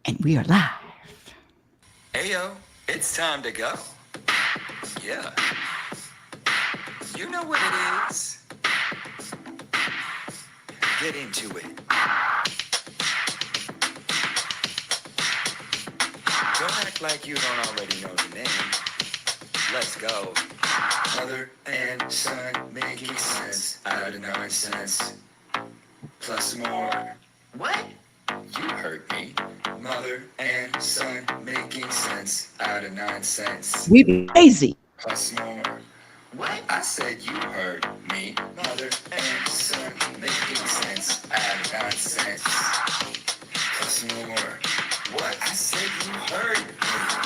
And we are live. Ayo, it's time to go. Yeah, you know what it is. Get into it. Don't act like you don't already know the name. Let's go. Mother and son making sense out of nonsense. Plus more. What? You heard me. Mother and son making sense out of nonsense. We be crazy. Plus more. What? I said you heard me. Mother and son making sense out of nonsense. Plus more. What? I said you heard me.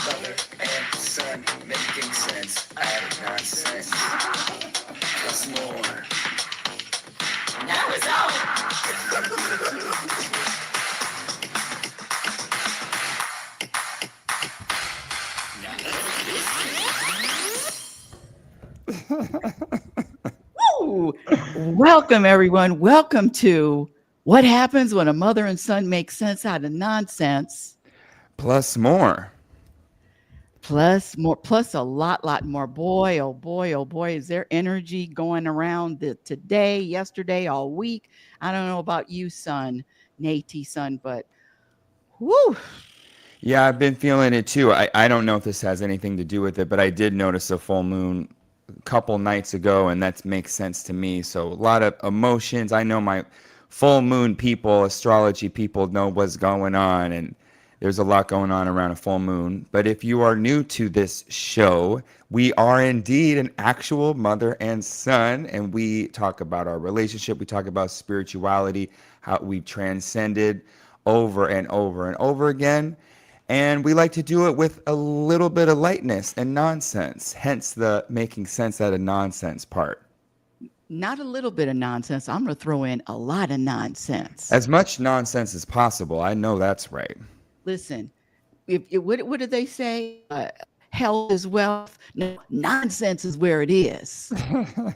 Mother and son making sense out of nonsense. Plus more. Now it's on. Woo! Welcome, everyone. Welcome to What Happens When a Mother and Son Make Sense Out of Nonsense. Plus more. Plus more, plus a lot more. Boy, oh boy, oh boy, is there energy going around today, yesterday, all week. I don't know about you, son, Nate, son, but whoo. Yeah, I've been feeling it too. I don't know if this has anything to do with it, but I did notice a full moon a couple nights ago, and that makes sense to me. So a lot of emotions. I know my full moon people, astrology people know what's going on, and there's a lot going on around a full moon. But if you are new to this show, we are indeed an actual mother and son, and we talk about our relationship. We talk about spirituality, how we've transcended over and over and over again. And we like to do it with a little bit of lightness and nonsense, hence the making sense out of nonsense part. Not a little bit of nonsense. I'm going to throw in a lot of nonsense. As much nonsense as possible. I know that's right. Listen, what did they say? Health is wealth. No, nonsense is where it is.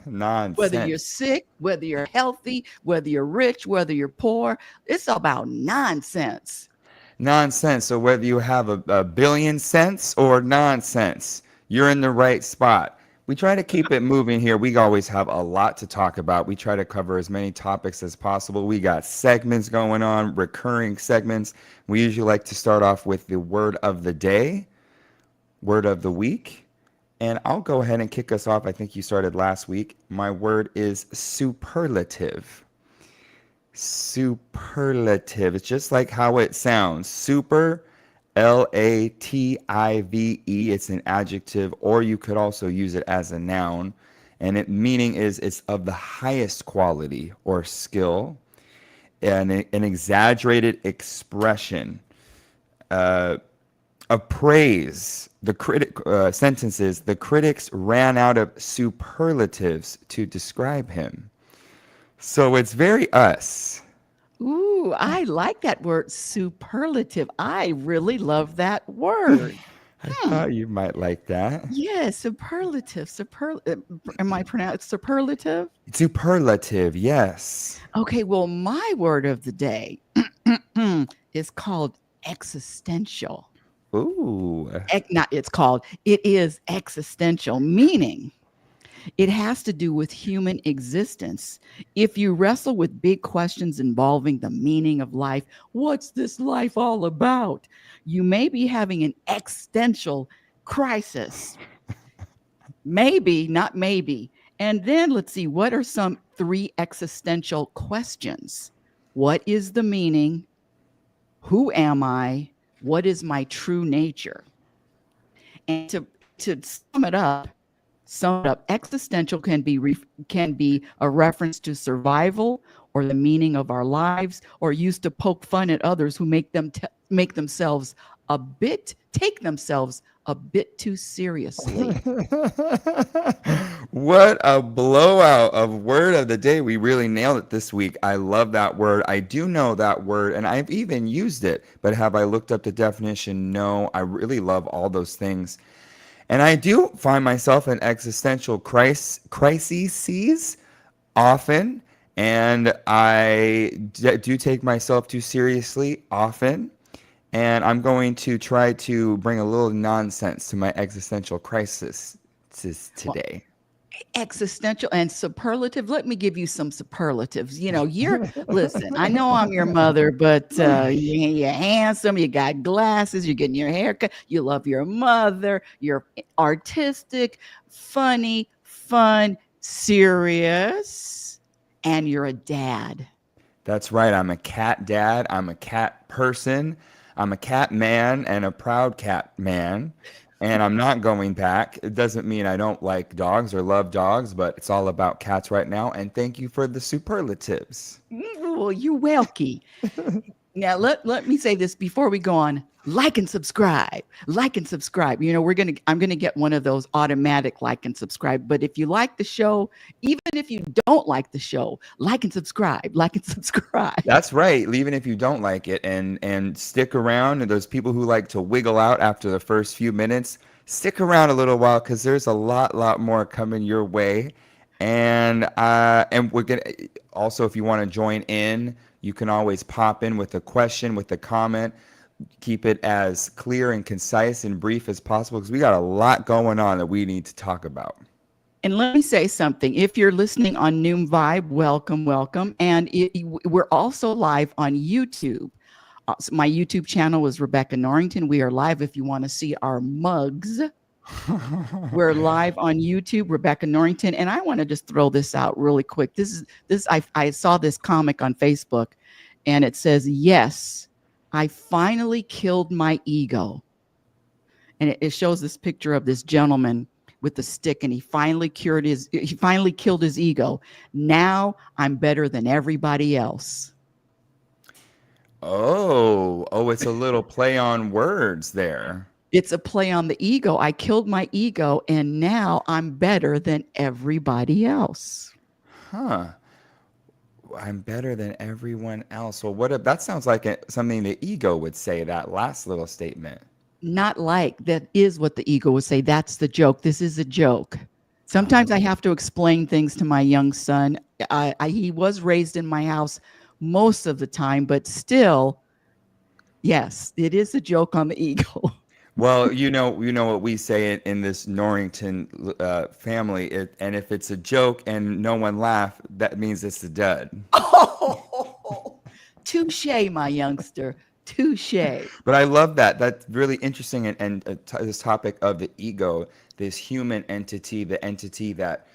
Nonsense. Whether you're sick, whether you're healthy, whether you're rich, whether you're poor, it's about nonsense. Nonsense. So whether you have a billion cents or nonsense, you're in the right spot. We try to keep it moving here. We always have a lot to talk about. We try to cover as many topics as possible. We got segments going on, recurring segments. We usually like to start off with the word of the day, word of the week. And I'll go ahead and kick us off. I think you started last week. My word is superlative. Superlative. It's just like how it sounds. Super, Lative. It's an adjective, or you could also use it as a noun. And it meaning is it's of the highest quality or skill, and an exaggerated expression of praise. The sentences. The critics ran out of superlatives to describe him. So it's very us. Ooh, I like that word superlative. I really love that word. I thought you might like that. Yes, superlative. Am I pronounced superlative? Superlative, yes. Okay, well, my word of the day is called existential. Ooh. It is existential, meaning it has to do with human existence. If you wrestle with big questions involving the meaning of life, what's this life all about? You may be having an existential crisis. Maybe, not maybe. And then let's see, what are some 3 existential questions? What is the meaning? Who am I? What is my true nature? And to sum it up, existential can be a reference to survival or the meaning of our lives, or used to poke fun at others who take themselves a bit too seriously. What a blowout of word of the day. We really nailed it this week. I love that word. I do know that word, and I've even used it, but have I looked up the definition? No. I really love all those things. And I do find myself in existential crises often, and I do take myself too seriously often. and I'm going to try to bring a little nonsense to my existential crisis Well, today. existential and superlative. Let me give you some superlatives. Listen, I know I'm your mother, but you're handsome, you got glasses, you're getting your hair cut, you love your mother, you're artistic, funny, fun, serious, and you're a dad. That's right. I'm a cat dad. I'm a cat person. I'm a cat man and a proud cat man. And I'm not going back. It doesn't mean I don't like dogs or love dogs, but it's all about cats right now. And thank you for the superlatives. Well, you're welky. Now let me say this before we go on. Like and subscribe. Like and subscribe. I'm gonna get one of those automatic like and subscribe. But if you like the show, even if you don't like the show, like and subscribe. Like and subscribe. That's right. Even if you don't like it, and stick around. And those people who like to wiggle out after the first few minutes, stick around a little while because there's a lot more coming your way. And we're gonna also, if you want to join in, you can always pop in with a question, with a comment. Keep it as clear and concise and brief as possible because we got a lot going on that we need to talk about. And let me say something. If you're listening on Noom Vibe, welcome, welcome. And we're also live on YouTube. So my YouTube channel is Rebecca Norrington. We are live if you want to see our mugs. We're live on YouTube, Rebecca Norrington. And I want to just throw this out really quick. I saw this comic on Facebook and it says, yes, I finally killed my ego. And it shows this picture of this gentleman with the stick, and he finally killed his ego. Now I'm better than everybody else. Oh, it's a little play on words there. It's a play on the ego. I killed my ego, and now I'm better than everybody else. Huh. I'm better than everyone else. Well, that sounds like something the ego would say, that last little statement. Not like that is what the ego would say. That's the joke. This is a joke. Sometimes I have to explain things to my young son. He was raised in my house most of the time, but still, yes, it is a joke on the ego. Well, you know what we say in this Norrington family, and if it's a joke and no one laugh, that means it's a dud. Oh, touche, my youngster. Touche. But I love that. That's really interesting. And this topic of the ego, this human entity, the entity that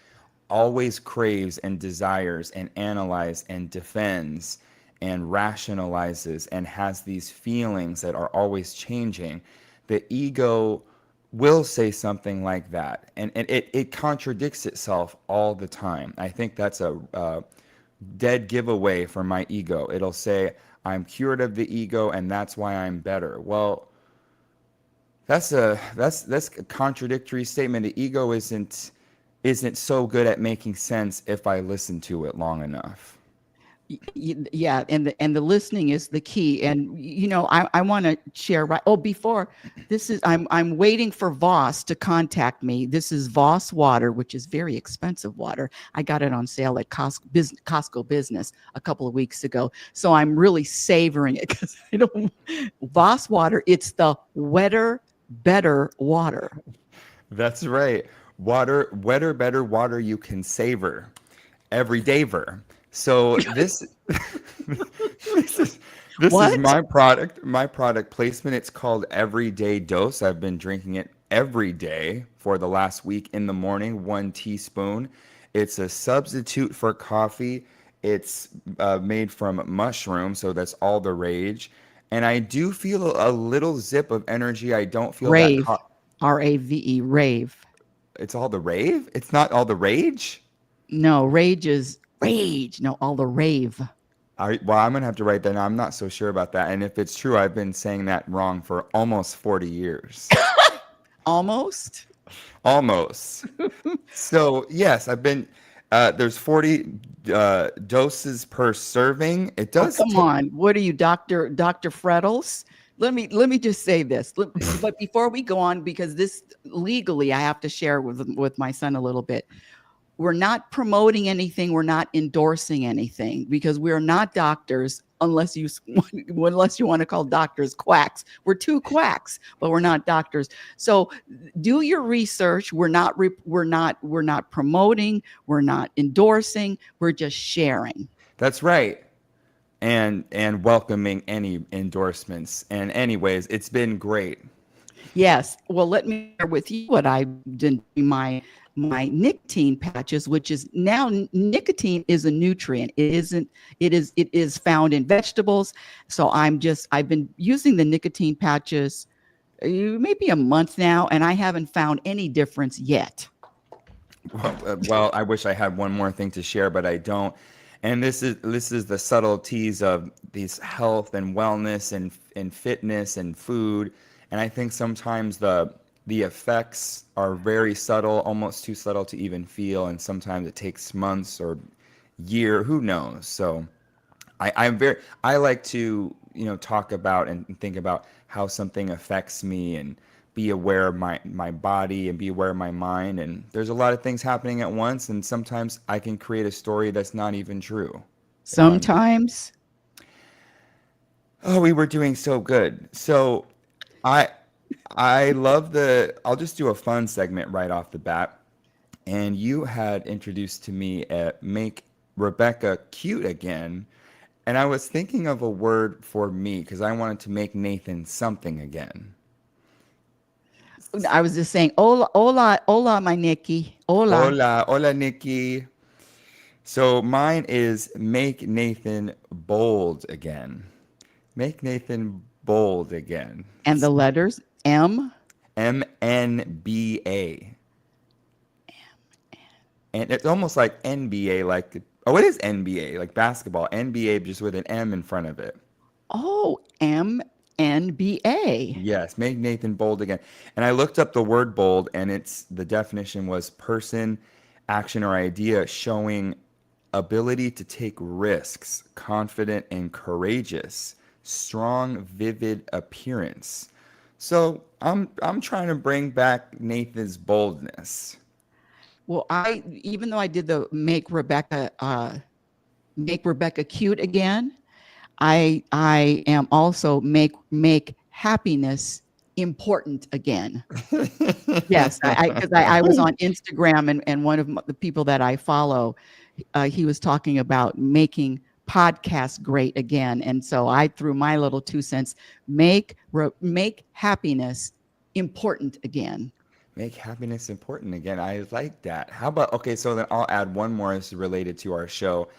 always craves and desires and analyzes and defends and rationalizes and has these feelings that are always changing. The ego will say something like that. And it contradicts itself all the time. I think that's a dead giveaway for my ego. It'll say, I'm cured of the ego, and that's why I'm better. Well, that's a contradictory statement. The ego isn't so good at making sense if I listen to it long enough. Yeah, and the listening is the key. And I want to share right. Oh, before this is, I'm waiting for Voss to contact me. This is Voss water, which is very expensive water. I got it on sale at Costco Business a couple of weeks ago, so I'm really savoring it because I don't. Voss water. It's the wetter, better water. That's right. Wetter, better water you can savor every daver. So this is my product placement. It's called Everyday Dose. I've been drinking it every day for the last week in the morning, 1 teaspoon. It's a substitute for coffee. It's made from mushroom, so that's all the rage. And I do feel a little zip of energy. I don't feel rave. that R-A-V-E, rave. It's all the rave? It's not all the rage? No, rage is rage. No, all the rave. Well, I'm going to have to write that down. I'm not so sure about that. And if it's true, I've been saying that wrong for almost 40 years. Almost? Almost. So, yes, I've been, there's 40 doses per serving. It does. Oh, come on. What are you, Dr. Freddles? Let me just say this. But before we go on, because this legally I have to share with my son a little bit. we're not promoting anything, we're not endorsing anything, because we're not doctors, unless you unless you want to call doctors quacks. We're two quacks, but we're not doctors. So do your research. We're not promoting, we're not endorsing, we're just sharing. That's right. And welcoming any endorsements. And anyways, it's been great. Yes. Well, let me share with you what I've done doing my nicotine patches, which is now, nicotine is a nutrient. It isn't. It is found in vegetables. So I've been using the nicotine patches maybe a month now, and I haven't found any difference yet. Well, I wish I had one more thing to share, but I don't. And this is the subtleties of these health and wellness and fitness and food. And I think sometimes the effects are very subtle, almost too subtle to even feel. And sometimes it takes months or year, who knows? So I like to, talk about and think about how something affects me and be aware of my body and be aware of my mind. And there's a lot of things happening at once, and sometimes I can create a story that's not even true. If I'm Sometimes. Oh, we were doing so good. So I I love I'll just do a fun segment right off the bat. And you had introduced to me make Rebecca cute again. And I was thinking of a word for me because I wanted to make Nathan something again. I was just saying, hola, hola, hola, my Nikki. Hola. Hola, hola, Nikki. So mine is make Nathan bold again. Make Nathan bold again. And the letters M. MNBA. And it's almost like NBA, like, oh, it is NBA, like basketball. NBA just with an M in front of it. Oh, MNBA. Yes, make Nathan bold again. And I looked up the word bold, and the definition was person, action, or idea showing ability to take risks, confident and courageous, strong, vivid appearance. So I'm trying to bring back Nathan's boldness. Well, even though I did the make Rebecca cute again, I am also make happiness important again. Yes, I was on Instagram, and one of the people that I follow, he was talking about making podcasts great again, and so I threw my little 2 cents: make happiness important again. Make happiness important again. I like that. How about, okay, so then I'll add one more as related to our show.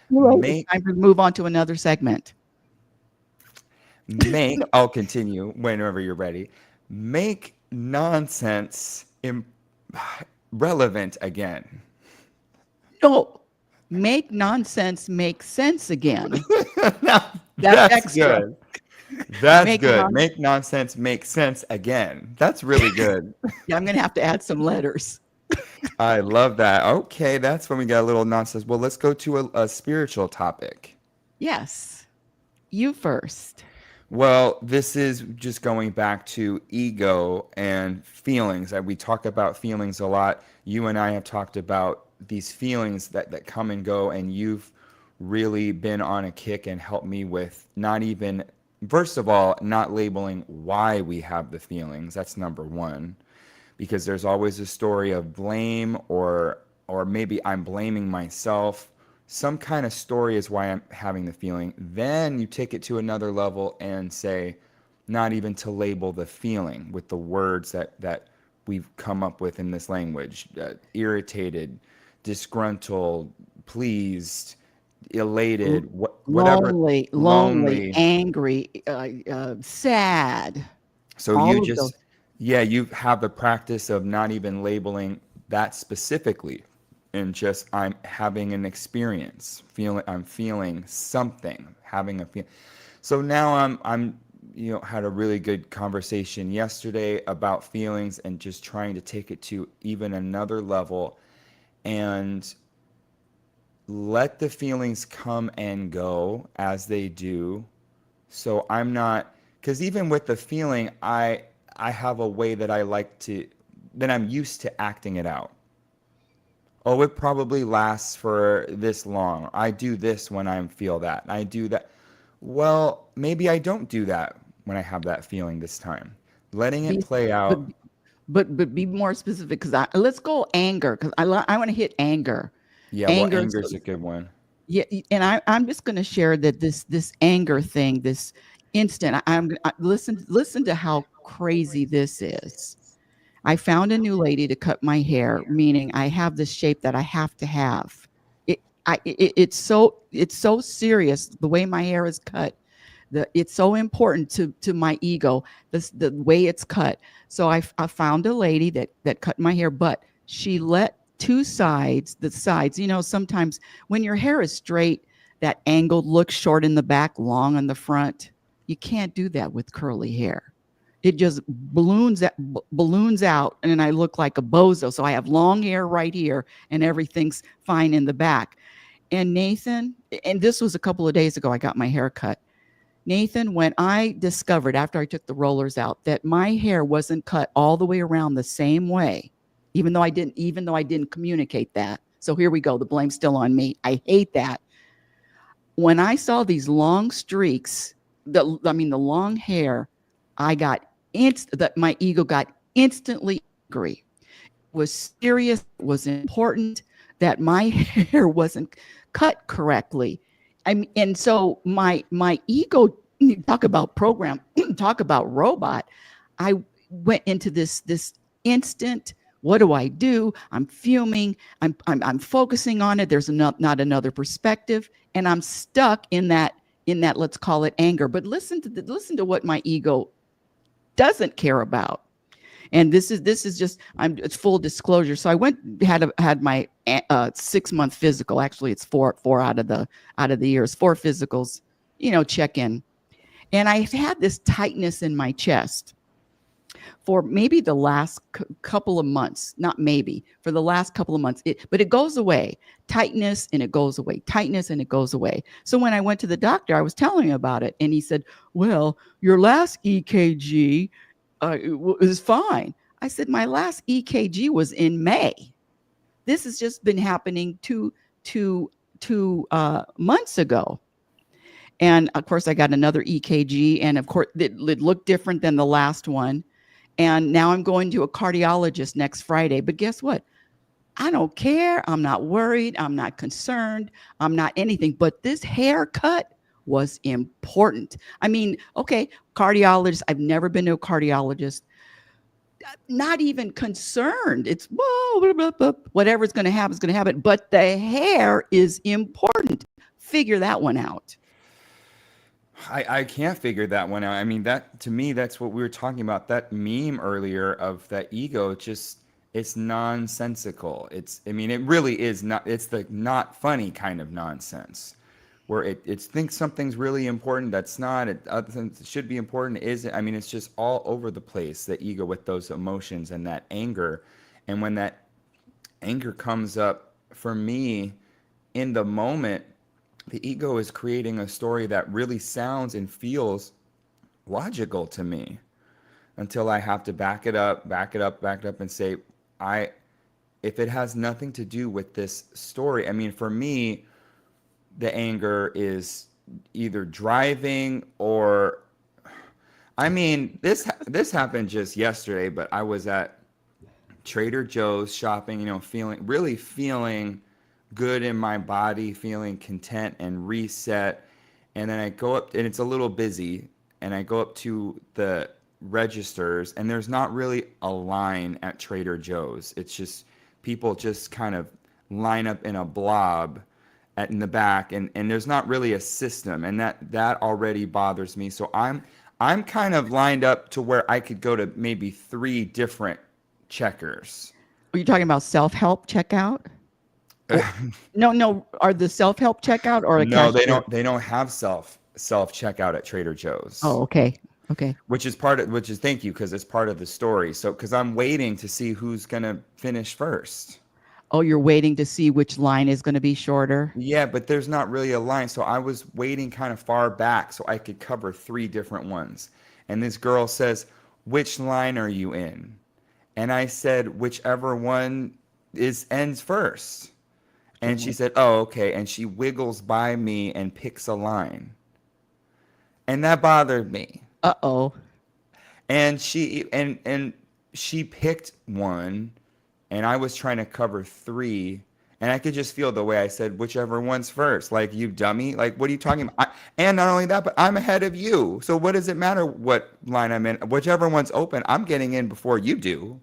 Right. It's Make time to move on to another segment. I'll continue whenever you're ready. Make nonsense relevant again. No, make nonsense make sense again. Now, That's that's extra. good. That's Make good. non Make nonsense make sense again. That's really good. Yeah, I'm gonna have to add some letters. I love that. Okay, that's when we get a little nonsense. Well, let's go to a spiritual topic. Yes, you first. Well, this is just going back to ego and feelings. We talk about feelings a lot. You and I have talked about these feelings that come and go, and you've really been on a kick and helped me with not even, first of all, not labeling why we have the feelings. That's number one, because there's always a story of blame, or maybe I'm blaming myself. Some kind of story is why I'm having the feeling. Then you take it to another level and say, not even to label the feeling with the words that we've come up with in this language: irritated, disgruntled, pleased, L- elated, whatever, lonely, lonely. angry, sad. So you All of those. just, yeah, you have the practice of not even labeling that specifically, and just I'm having an experience, I'm feeling something, having a feel. So now I'm had a really good conversation yesterday about feelings and just trying to take it to even another level and let the feelings come and go as they do. So I'm not, because even with the feeling, I have a way that I like to, that I'm used to acting it out. Oh, it probably lasts for this long. I do this when I feel that. I do that. Well, maybe I don't do that when I have that feeling this time. Letting it Be, play but out. but be more specific because let's go anger because I want to hit anger. Yeah, well, Anger. anger's a good one. Yeah, and I'm just going to share that this anger thing, this instant. Listen to how crazy this is. I found a new lady to cut my hair, meaning I have this shape that I have to have. It's so serious the way my hair is cut. It's so important to my ego, the way it's cut. So I found a lady that cut my hair, but she let two sides, the sides, sometimes when your hair is straight, that angled look, short in the back, long in the front. You can't do that with curly hair. It just balloons out, and I look like a bozo. So I have long hair right here, and everything's fine in the back. And Nathan, and this was a couple of days ago, I got my hair cut. Nathan, when I discovered after I took the rollers out that my hair wasn't cut all the way around the same way, even though I didn't communicate that. So here we go. The blame's still on me. I hate that. When I saw these long streaks, the long hair, I got that my ego got instantly angry. It was serious, it was important that my hair wasn't cut correctly. And so my ego, talk about program, talk about robot. I went into this instant. What do I do? I'm fuming. I'm focusing on it. There's not another perspective, and I'm stuck in that, let's call it anger. But listen to what my ego doesn't care about. And this is just it's full disclosure. So I had my 6 month physical. Actually, it's four out of the years, four physicals. Check in, and I had this tightness in my chest for maybe the last couple of months. Not maybe, for the last couple of months. But it goes away. Tightness and it goes away. Tightness and it goes away. So when I went to the doctor, I was telling him about it, and he said, "Well, your last EKG is fine." I said, "My last EKG was in May. This has just been happening two months ago." And of course, I got another EKG, and of course, it looked different than the last one. And now I'm going to a cardiologist next Friday. But guess what? I don't care. I'm not worried. I'm not concerned. I'm not anything. But this haircut was important. I mean, okay, cardiologist. I've never been to a cardiologist. Not even concerned. It's whoa, blah, blah, blah. Whatever's going to happen is going to happen. But the hair is important. Figure that one out. I can't figure that one out. I mean, that to me, that's what we were talking about. That meme earlier of that ego, it's nonsensical. I mean, it really is not, it's the not funny kind of nonsense where it thinks something's really important. That's not, other things should be important. Isn't, I mean, it's just all over the place, the ego with those emotions and that anger. And when that anger comes up for me in the moment, the ego is creating a story that really sounds and feels logical to me until I have to back it up and say, I, if it has nothing to do with this story, I mean, for me, the anger is either driving or, I mean, this happened just yesterday, but I was at Trader Joe's shopping, really feeling good in my body, feeling content and reset. And then I go up, and it's a little busy, and I go up to the registers, and there's not really a line at Trader Joe's. It's just people just kind of line up in a blob in the back, and there's not really a system, and that already bothers me. So I'm kind of lined up to where I could go to maybe three different checkers. Are you talking about self-help checkout? No. Are the self-help checkout or a No, cashier? they don't have self checkout at Trader Oh, Joe's, okay. Okay. which is thank you, because it's part of the story. So because I'm waiting to see who's gonna finish first. Oh, you're waiting to see which line is going to be shorter. Yeah, but there's not really a line, so I was waiting kind of far back so I could cover three different ones. And this girl says, "Which line are you in?" And I said, "Whichever one is ends first. And she Oh, said, "Oh, okay." And she wiggles by me and picks a line. And that bothered me. uh-oh. And she picked one, and I was trying to cover three, and I could just feel the way I said whichever one's first. Like, you dummy. Like, what are you talking about? And not only that, but I'm ahead of you. So what does it matter what line I'm in? Whichever one's open, I'm getting in before you do.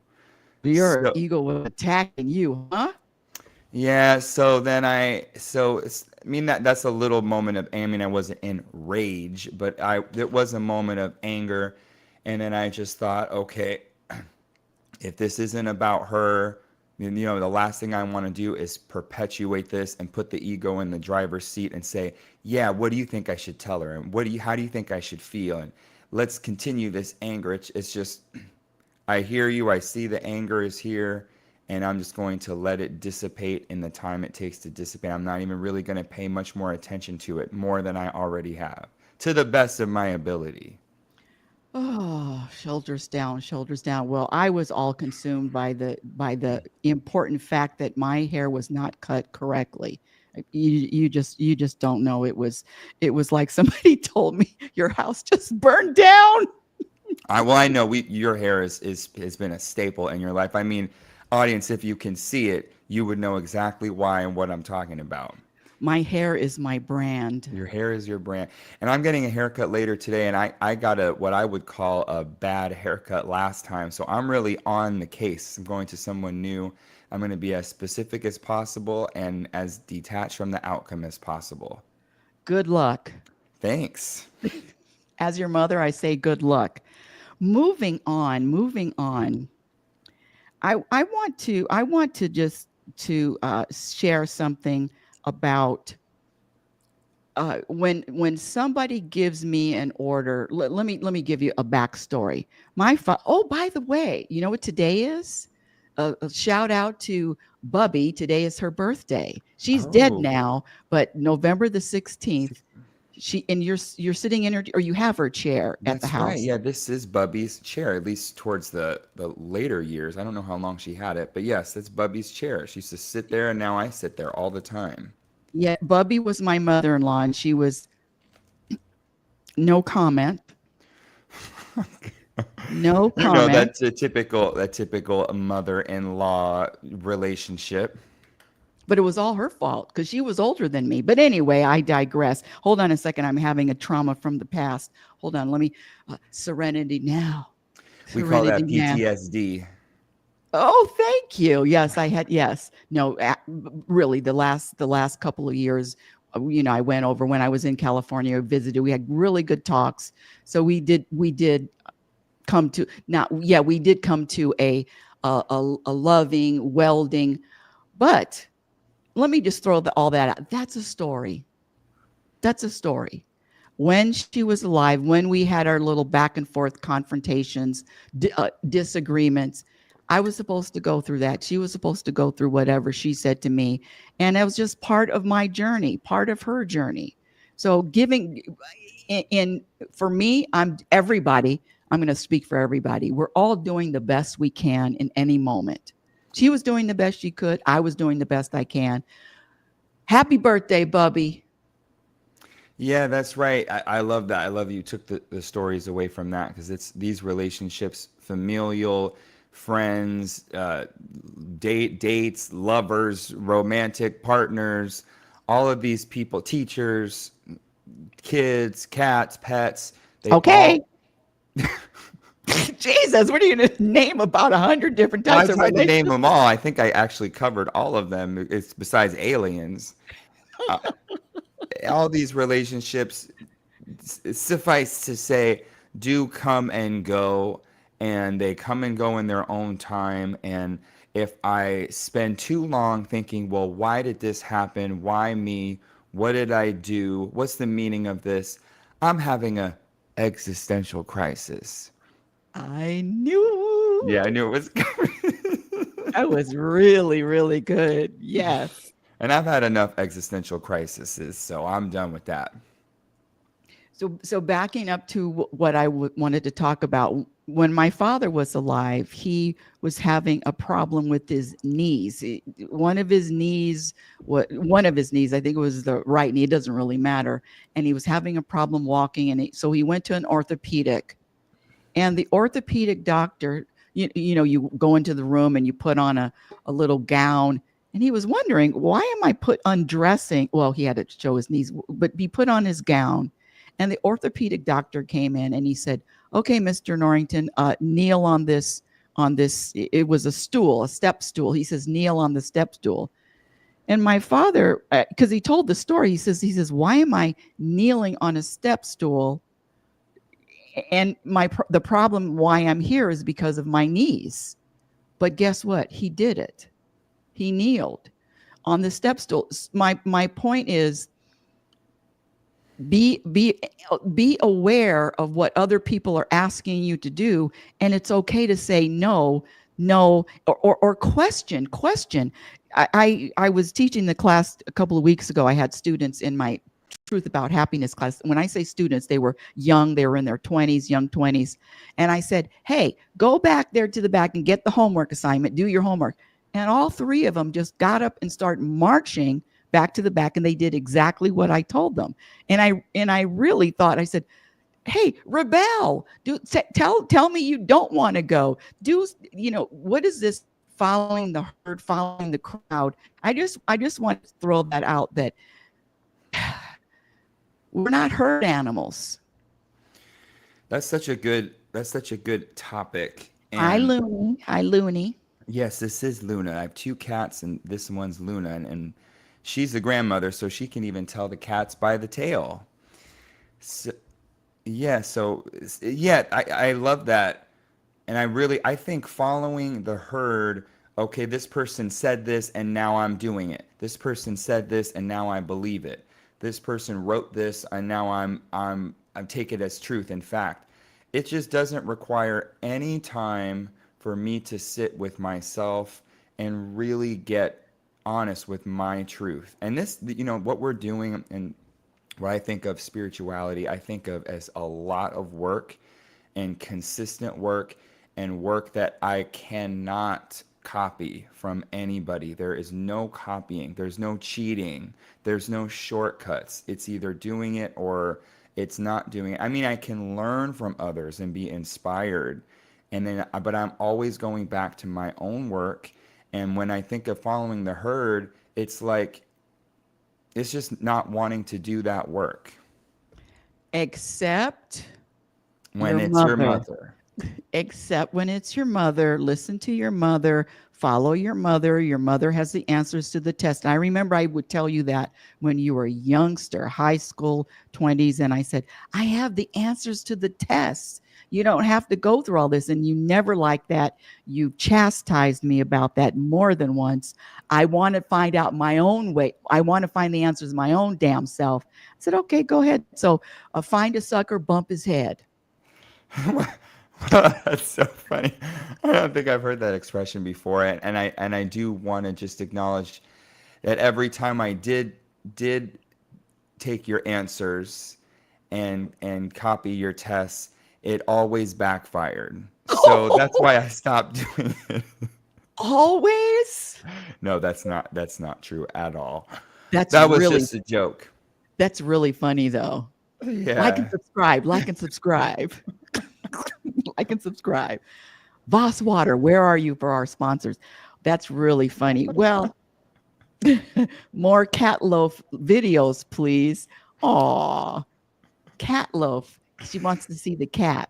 Your So ego was attacking you, huh? yeah, so then I mean that's a little moment of, I mean, I wasn't in rage, but it was a moment of anger, and then I just thought, okay, if this isn't about her, then, the last thing I want to do is perpetuate this and put the ego in the driver's seat and say, yeah, what do you think I should tell her? And how do you think I should feel? And let's continue this anger. It's just, I hear you. I see the anger is here, and I'm just going to let it dissipate in the time it takes to dissipate. I'm not even really going to pay much more attention to it, more than I already have, to the best of my ability. Oh, shoulders down, shoulders down. Well, I was all consumed by the important fact that my hair was not cut correctly. You just don't know. It was like somebody told me your house just burned down. I know your hair is has been a staple in your life. I mean, audience, if you can see it, you would know exactly why and what I'm talking about. My hair is my brand. Your hair is your brand. And I'm getting a haircut later today, and I got what I would call a bad haircut last time. So I'm really on the case. I'm going to someone new. I'm going to be as specific as possible and as detached from the outcome as possible. Good luck. Thanks. As your mother, I say good luck. Moving on, moving on. I want to just to share something about when somebody gives me an order. Let me give you a backstory. Oh, by the way, you know what today is? A shout out to Bubby. Today is her birthday. She's dead Oh, now, but November the 16th. You're sitting in her, or you have her chair at the that's right. house. Yeah, this is Bubby's chair, at least towards the later years. I don't know how long she had it, but yes, that's Bubby's chair. She used to sit there, and now I sit there all the time. Yeah, Bubby was my mother-in-law, and she was no comment, no comment. That's a typical mother-in-law relationship. But it was all her fault because she was older than me. But anyway, I digress. Hold on a second. I'm having a trauma from the past. Hold on. Let me, serenity now. We call Serenity that now. PTSD. Oh, thank you. Yes, I had, yes. No, really, the last couple of years, I went over when I was in California, visited. We had really good talks. So we did come to, not, yeah, we did come to a loving, welding, but let me just throw all that out. That's a story. That's a story. When she was alive, when we had our little back and forth confrontations, disagreements, I was supposed to go through that. She was supposed to go through whatever she said to me. And it was just part of my journey, part of her journey. So for me, I'm going to speak for everybody. We're all doing the best we can in any moment. She was doing the best she could. I was doing the best I can. Happy birthday, Bubby. Yeah, that's right. I love that. I love you took the stories away from that, because it's these relationships, familial, friends, dates, lovers, romantic partners, all of these people, teachers, kids, cats, pets, they Okay. all. Jesus, what are you going to name about 100 different Well, I types of tried to name relationships? them all. I think I actually covered all of them. It's besides aliens. Uh, all these relationships, suffice to say, do come and go, and they come and go in their own time. And if I spend too long thinking, well, why did this happen? Why me? What did I do? What's the meaning of this? I'm having a existential crisis. I knew Yeah, I knew it was coming. that was really, really good. Yes. And I've had enough existential crises, so I'm done with that. So backing up to what I wanted to talk about, when my father was alive, he was having a problem with his knees. One of his knees, one of his knees, I think it was the right knee. It doesn't really matter. And he was having a problem walking, and so he went to an orthopedic. And the orthopedic doctor, you go into the room and you put on a little gown. And he was wondering, why am I put undressing? Well, he had to show his knees, but he put on his gown. And the orthopedic doctor came in and he said, okay, Mr. Norrington, kneel on this. It was a stool, a step stool. He says, kneel on the step stool. And my father, because he told the story, he says, why am I kneeling on a step stool? And the problem why I'm here is because of my knees. But guess what? He did it. He kneeled on the step stool. My point is, be aware of what other people are asking you to do, and it's okay to say no, or question. I was teaching the class a couple of weeks ago. I had students in my Truth About Happiness class. When I say students, they were young, they were in their 20s, young 20s. And I said, hey, go back there to the back and get the homework assignment, do your homework. And all three of them just got up and started marching back to the back, and they did exactly what I told them. And I really thought, I said, hey, rebel, tell me you don't want to go. What is this following the herd, following the crowd? I just want to throw that out, that we're not herd animals. That's such a good topic. Hi, And Looney. Hi, Looney. yes, this is Luna. I have two cats, and this one's Luna, and she's the grandmother, so she can even tell the cats by the tail. So, yeah, yeah, I love that. And I think following the herd, okay, this person said this and now I'm doing it. This person said this and now I believe it. This person wrote this and now I take it as truth and fact. It just doesn't require any time for me to sit with myself and really get honest with my truth. And this, what we're doing, and what I think of spirituality, I think of as a lot of work, and consistent work, and work that I cannot copy from anybody. There is no copying, there's no cheating, there's no shortcuts. It's either doing it or it's not doing it. I mean, I can learn from others and be inspired, but I'm always going back to my own work. And when I think of following the herd, it's like, it's just not wanting to do that work Except when your it's your mother. mother. Except when it's your mother. Listen to your mother, follow your mother. Your mother has the answers to the test. I remember I would tell you that when you were a youngster, high school, 20s, and I said, I have the answers to the tests. You don't have to go through all this. And you never liked that. You chastised me about that more than once. I want to find out my own way. I want to find the answers my own damn self. I said, okay, go ahead. So find a sucker, bump his head. That's so funny. I don't think I've heard that expression before, and I do want to just acknowledge that every time I did take your answers and copy your tests, it always backfired. So that's why I stopped doing it. Always? No, that's not true at all. That's That was really just a joke. that's really funny though. Like and Yeah. subscribe, like and subscribe. Like and subscribe. Voss Water, where are you for our sponsors? That's really funny. Well, more cat loaf videos, please. Aw, cat loaf. She wants to see the cat.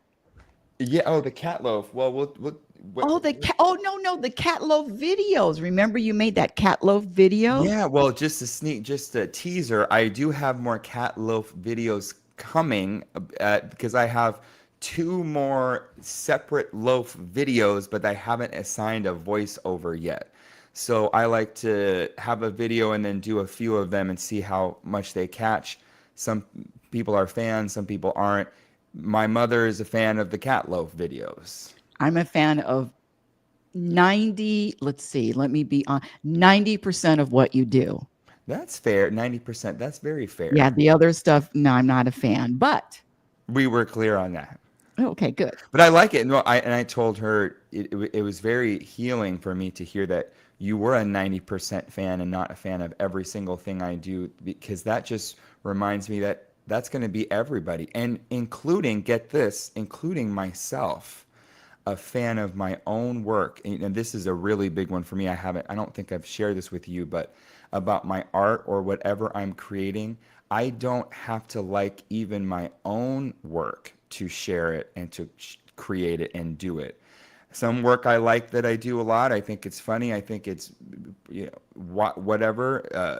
Yeah. Oh, the cat loaf. Well, Oh, the cat. Oh, no, the cat loaf videos. Remember you made that cat loaf video? yeah, well, just a teaser. I do have more cat loaf videos coming, because I have two more separate loaf videos, but I haven't assigned a voiceover yet. So I like to have a video and then do a few of them and see how much they catch. Some people are fans, some people aren't. My mother is a fan of the cat loaf videos. I'm a fan of 90, let's see, let me be on 90% of what you do. That's fair. 90%. That's very Yeah, fair. the other stuff, no, I'm not a fan. But We were clear on that. okay, good. But I like it. No, I told her it was very healing for me to hear that you were a 90% fan and not a fan of every single thing I do, because that just reminds me that that's going to be everybody, and including, get this, including myself, a fan of my own work. And this is a really big one for me. I don't think I've shared this with you, but about my art or whatever I'm creating, I don't have to like even my own work to share it and to create it and do it. Some work I like that I do a lot. I think it's funny. I think it's, whatever,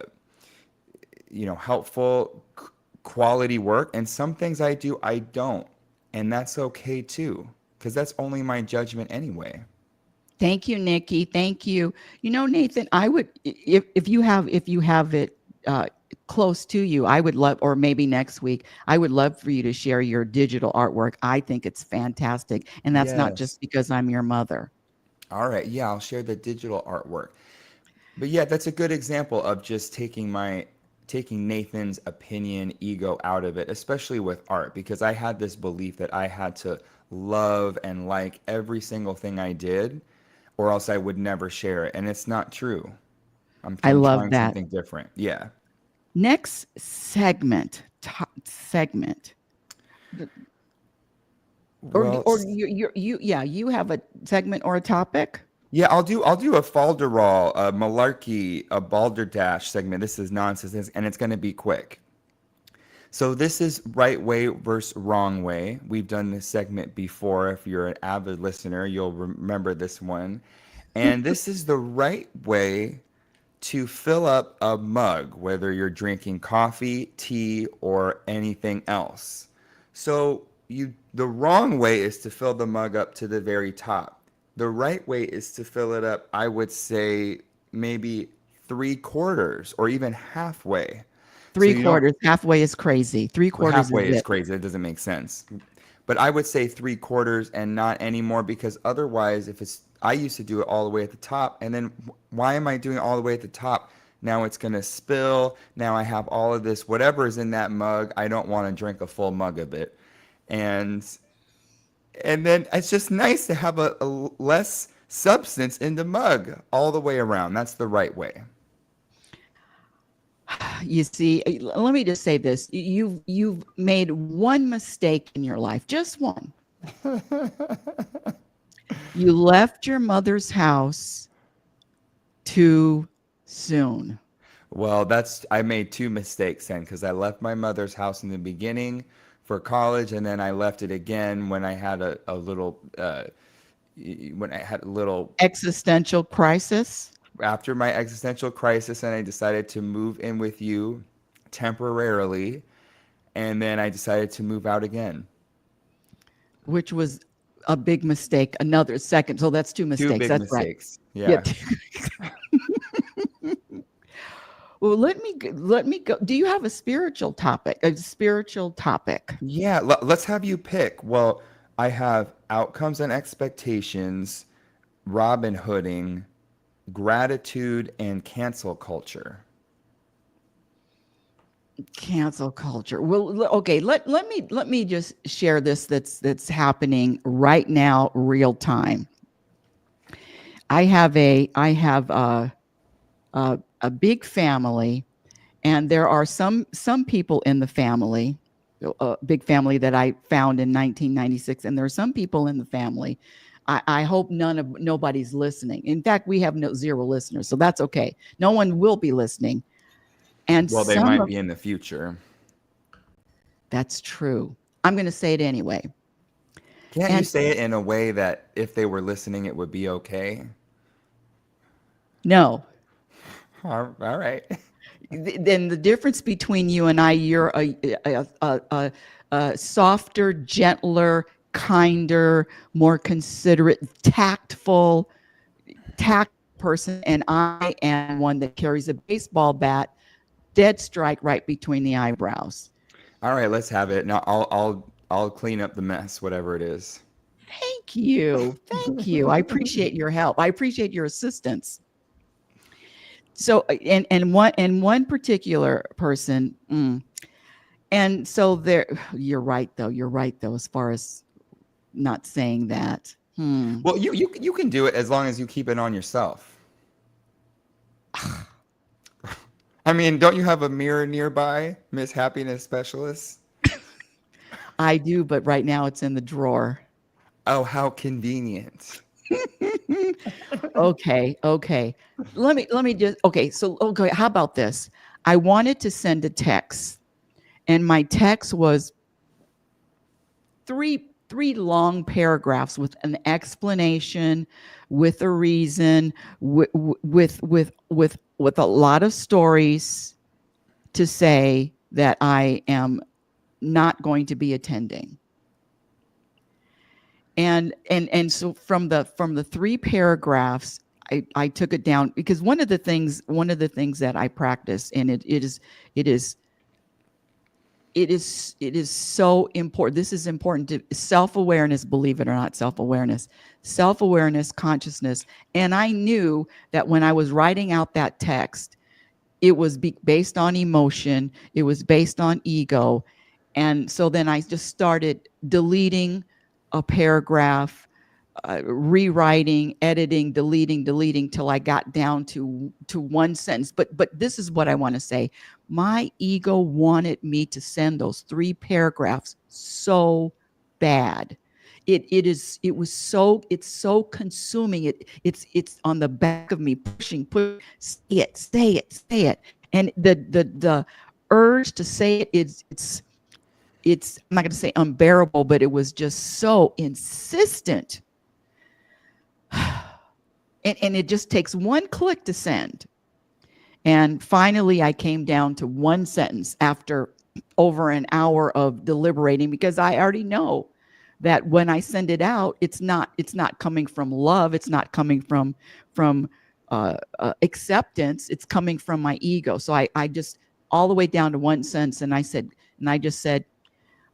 helpful, quality work. And some things I do, I don't. And that's okay too, because that's only my judgment anyway. Thank you, Nikki. Thank you. You know, Nathan, I would, if you have it close to you, I would love, or maybe next week, I would love for you to share your digital artwork. I think it's fantastic, and that's not Yes. just because I'm your mother. All right. Yeah, I'll share the digital artwork. But yeah, that's a good example of just taking Nathan's opinion, ego out of it, especially with art, because I had this belief that I had to love and like every single thing I did, or else I would never share it. And it's not true. I I'm love trying that. something different. Yeah. Next segment, Well, or yeah, you have a segment or a topic. yeah, I'll do a falderall, a malarkey, a balderdash segment. This is nonsense, and it's going to be quick. So this is right way versus wrong way. We've done this segment before. If you're an avid listener, you'll remember this one. And this is the right way to fill up a mug, whether you're drinking coffee, tea, or anything else. So the wrong way is to fill the mug up to the very top. The right way is to fill it up, I would say, maybe 3/4 or even halfway. So Three you don't quarters, halfway is crazy. Three well, quarters is halfway is it. crazy. That doesn't make sense. But I would say 3/4 and not anymore, because otherwise, if it's, I used to do it all the way at the top, and then why am I doing it all the way at the top? Now it's gonna spill. Now I have all of this, whatever is in that mug. I don't want to drink a full mug of it, and then it's just nice to have a less substance in the mug all the way around. That's the right way. You see, let me just say this. You've made one mistake in your life, just one. You left your mother's house too soon. Well, I made two mistakes then, because I left my mother's house in the beginning for college, and then I left it again when I had a little, Existential crisis. after my existential crisis, and I decided to move in with you temporarily, and then I decided to move out again. Which was a big mistake. Another second. So that's two Two mistakes. big That's right. mistakes. Yeah. Yeah. Well, let me go. Do you have a spiritual topic? A spiritual topic. Yeah, let's have you pick. Well, I have outcomes and expectations, Robin Hooding, gratitude, and cancel culture. Cancel culture. Well, okay. Let me just share this. That's happening right now, real time. I have a big family, and there are some people in the family, a big family that I found in 1996, and there are some people in the family. I hope nobody's listening. In fact, we have zero listeners, so that's okay. No one will be listening, and Well, they might be in the future. that's true. I'm going to say it anyway. Can't you And say it in a way that if they were listening, it would be okay? no, All right. then the difference between you and I, you're a softer, gentler, kinder, more considerate, tact person, and I am one that carries a baseball bat, dead strike right between the eyebrows. All right, let's have it. Now I'll clean up the mess, whatever it is. Thank you. Thank you. I appreciate your help. I appreciate your assistance. So and one particular person, and so there. You're right though. You're right though. As far as not saying that. Well, you can do it as long as you keep it on yourself. I mean, don't you have a mirror nearby, Miss Happiness Specialist? I do, but right now it's in the drawer. Oh, how convenient. Okay, okay. Let me just okay, so okay, how about this? I wanted to send a text, and my text was three long paragraphs with an explanation, with a reason, with a lot of stories to say that I am not going to be attending. And so from the three paragraphs, I took it down because one of the things that I practice, and it is it is so important. This is important to self-awareness, believe it or not, self-awareness, consciousness. And I knew that when I was writing out that text, it was based on emotion, it was based on ego. And so then I just started deleting a paragraph, rewriting, editing, deleting till I got down to one sentence. But this is what I want to say. My ego wanted me to send those three paragraphs so bad. It's so consuming. It's on the back of me, push, say it. And the urge to say it is it's I'm not going to say unbearable, but it was just so insistent. And it just takes one click to send. And finally, I came down to one sentence after over an hour of deliberating, because I already know that when I send it out, it's not coming from love. It's not coming from acceptance. It's coming from my ego. So I just all the way down to one sentence, and I just said,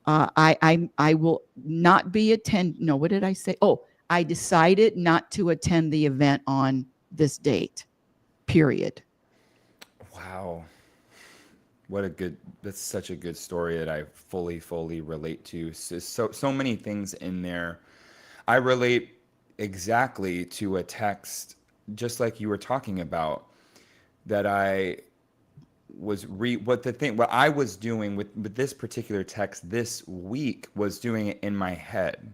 I will not be attend. No, what did I say? Oh, I decided not to attend the event on this date. Period. Wow. That's such a good story that I fully relate to. So many things in there. I relate exactly to a text, just like you were talking about, that I what I was doing with this particular text this week was doing it in my head.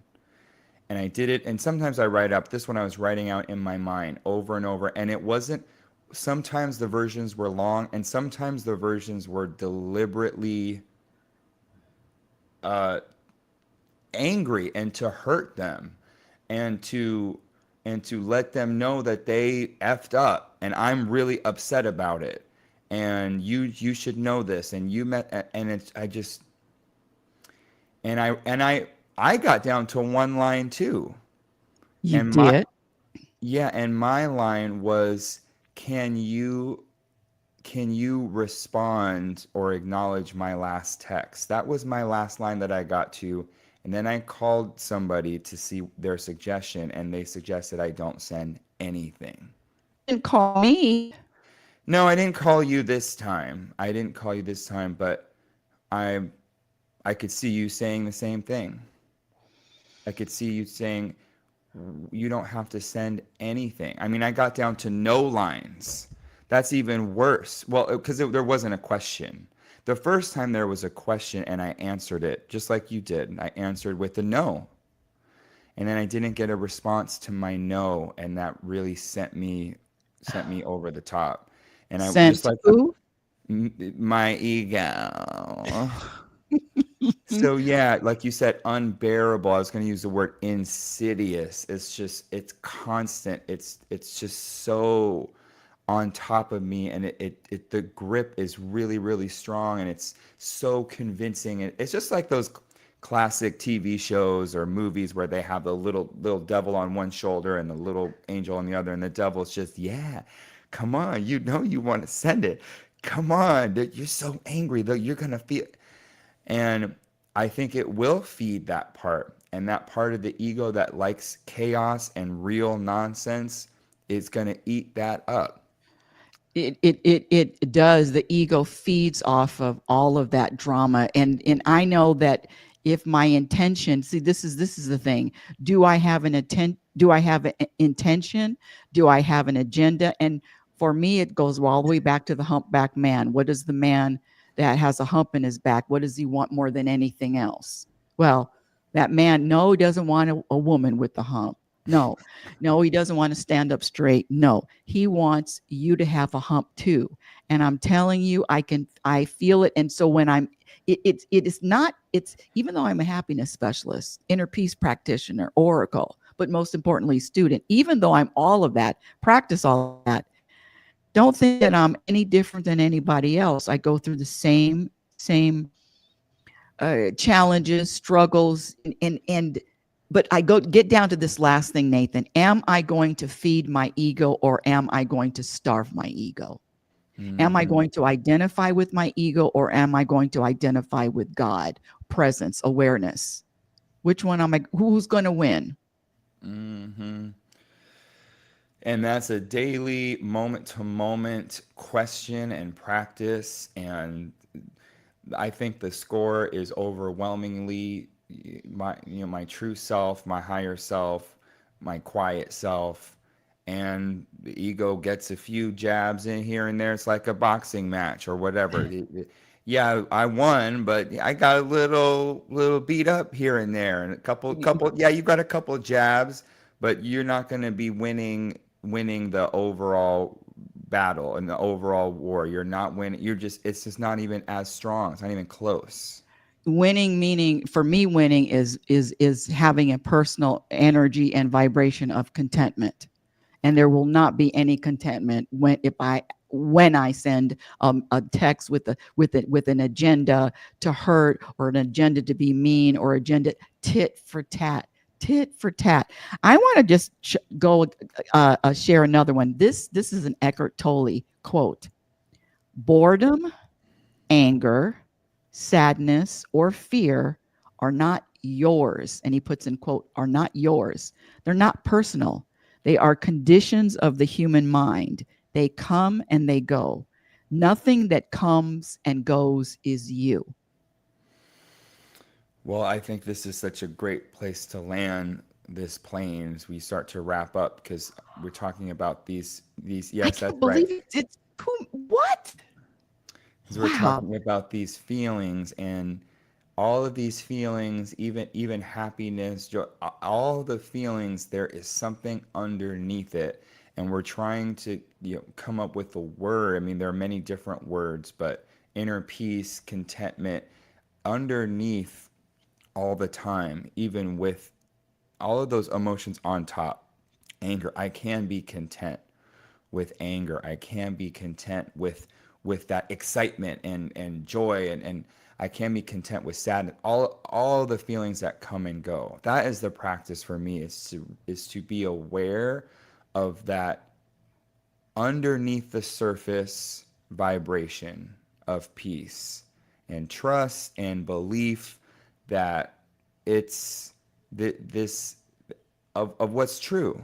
And I did it, and sometimes I write up. This one I was writing out in my mind over and over, and it wasn't. Sometimes the versions were long, and sometimes the versions were deliberately uh, angry and to hurt them, and to let them know that they effed up, and I'm really upset about it, and you should know this, and you met, and it's I just and I got down to one line too. You And my did. Yeah, and my line was, "Can you respond or acknowledge my last text?" That was my last line that I got to, and then I called somebody to see their suggestion, and they suggested I don't send anything. You didn't call me. No, I didn't call you this time. I didn't call you this time, but I I could see you saying the same thing. I could see you saying, you don't have to send anything. I mean, I got down to no lines. That's even worse. Well, because there wasn't a question. The first time there was a question and I answered it just like you did. I answered with a no. And then I didn't get a response to my no, and that really sent me over the top. And I just Sent like who? my ego. So yeah, like you said, unbearable. I was going to use the word insidious. It's constant. It's just so on top of me, and it the grip is really strong, and it's so convincing. It's just like those classic TV shows or movies where they have the little devil on one shoulder and the little angel on the other, and the devil's just, yeah, come on, you know you want to send it. Come on, you're so angry though, you're gonna feel. And I think it will feed that part. And that part of the ego that likes chaos and real nonsense is going to eat that up. It does. The ego feeds off of all of that drama, and I know that if my intention, see, this is the thing. Do I have an intention? Do I have an agenda? And for me, it goes all the way back to the humpback man. What is the man that has a hump in his back? What does he want more than anything else? Well, that man, no, he doesn't want a woman with the hump. No, no, he doesn't want to stand up straight. No, he wants you to have a hump too. And I'm telling you, I feel it. And so when it is not, it's, even though I'm a happiness specialist, inner peace practitioner, oracle, but most importantly, student, even though I'm all of that, practice all of that, don't think that I'm any different than anybody else. I go through the same challenges, struggles, and but I go get down to this last thing, Nathan. Am I going to feed my ego or am I going to starve my ego? Am I Hmm. going to identify with my ego or am I going to identify with God, presence, awareness? Which one am I? Who's going to win? Hmm. And that's a daily, moment to moment question and practice. And I think the score is overwhelmingly my true self, my higher self, my quiet self, and the ego gets a few jabs in here and there. It's like a boxing match or whatever. Yeah, I won, but I got a little beat up here and there, and a couple. Yeah, you got a couple jabs, but you're not going to be winning the overall battle and the overall war. You're not winning. It's just not even as strong. It's not even close. Winning meaning for me, winning is having a personal energy and vibration of contentment, and there will not be any contentment when I send a text with an agenda to hurt or an agenda to be mean or agenda tit for tat, tit for tat. I want to just go share another one. This is an Eckhart Tolle quote: "Boredom, anger, sadness, or fear are not yours." And he puts in quote, "are not yours. They're not personal. They are conditions of the human mind. They come and they go. Nothing that comes and goes is you." Well, I think this is such a great place to land this plane as we start to wrap up because we're talking about these. I Yes, that's can't right. believe it's who, what? Because we're Wow. talking about these feelings and all of these feelings, even happiness, joy, all the feelings. There is something underneath it, and we're trying to come up with a word. I mean, there are many different words, but inner peace, contentment, underneath all the time, even with all of those emotions on top. Anger, I can be content with anger. I can be content with that excitement and joy and I can be content with sadness. All the feelings that come and go. That is the practice for me is to be aware of that underneath the surface vibration of peace and trust and belief that it's this of what's true,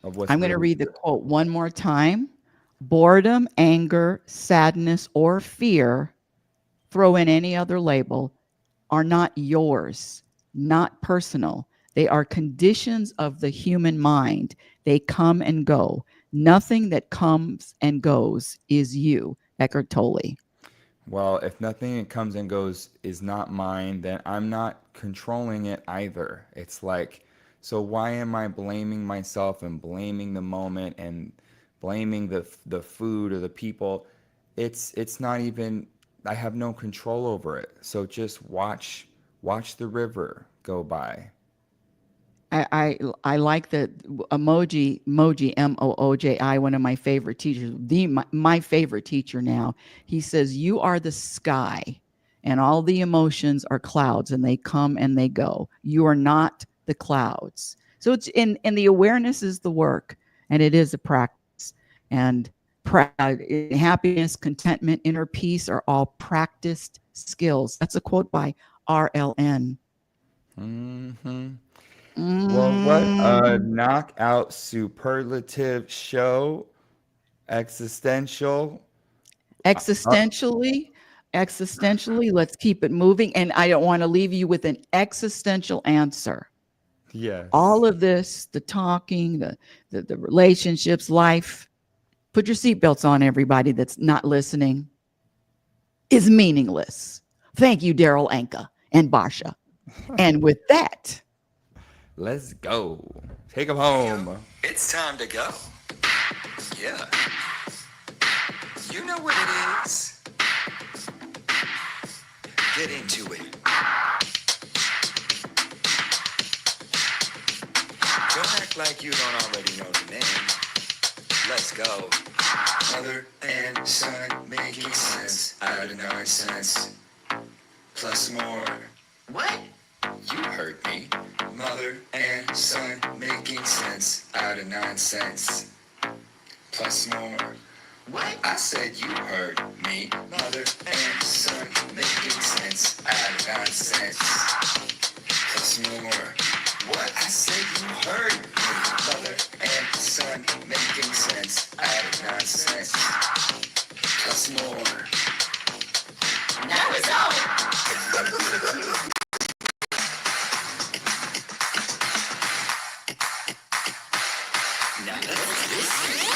of what's I'm going to really read the true. quote one more time. Boredom, anger, sadness, or fear, throw in any other label, are not yours, not personal. They are conditions of the human mind. They come and go. Nothing that comes and goes is you. Eckhart Tolle. Well, if nothing that comes and goes is not mine, then I'm not controlling it either. It's like, so why am I blaming myself and blaming the moment and blaming the food or the people? It's not even I have no control over it. So just watch the river go by. I like the emoji Mooji, one of my favorite teachers, my favorite teacher now. He says, "You are the sky, and all the emotions are clouds, and they come and they go. You are not the clouds." So it's in and the awareness is the work, and it is a practice. And happiness, contentment, inner peace are all practiced skills. That's a quote by RLN. Hmm. Well, what a Mm. knockout superlative show. Existential. Uh, Existentially, let's keep it moving. And I don't want to leave you with an existential answer. All yes. of this, the talking, the relationships, life, put your seatbelts on, everybody that's not listening, is meaningless. Thank you, Daryl Anka and Basha. And with that, Let's go. Take them home. It's time to go. Yeah. You know what it is. Get into it. Don't act like you don't already know the name. Let's go. Mother and son making sense out of nonsense. Plus more. What? You heard me. Mother and son making sense out of nonsense. Plus more. What? I said you heard me. Mother and son making sense out of nonsense. Plus more. What? I said you heard me. Mother and son making sense out of nonsense. Plus more. Now it's over. Now let's